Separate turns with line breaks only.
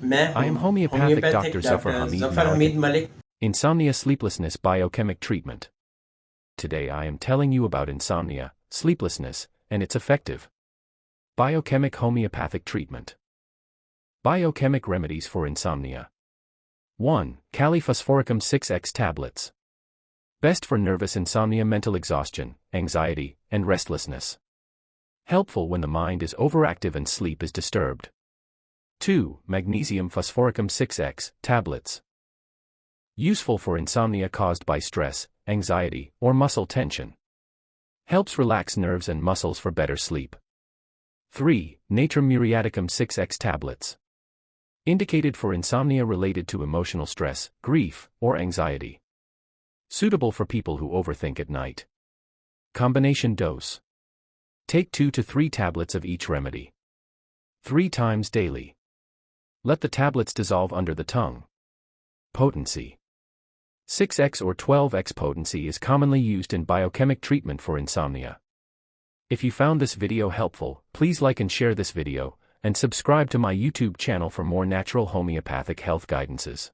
मैं
I
हूँ
am homeopathic
homeopathic
Dr. Zafar
doctor
Hameed
Zafar Hamid
Malik.
Malik.
Insomnia Sleeplessness Biochemic Treatment. Today I am telling you about insomnia, sleeplessness, and its effective biochemic homeopathic treatment. Biochemic remedies for insomnia. 1. Kali-phosphoricum 6x tablets. Best for nervous insomnia, mental exhaustion, anxiety, and restlessness. Helpful when the mind is overactive and sleep is disturbed. 2. Magnesium phosphoricum 6x tablets. Useful for insomnia caused by stress, anxiety, or muscle tension. Helps relax nerves and muscles for better sleep. 3. Natrium muriaticum 6x tablets. Indicated for insomnia related to emotional stress, grief, or anxiety. Suitable for people who overthink at night. Combination dose. Take 2 to 3 tablets of each remedy. 3 times daily. Let the tablets dissolve under the tongue. Potency. 6x or 12x potency is commonly used in biochemic treatment for insomnia. If you found this video helpful, please like and share this video, and subscribe to my YouTube channel for more natural homeopathic health guidances.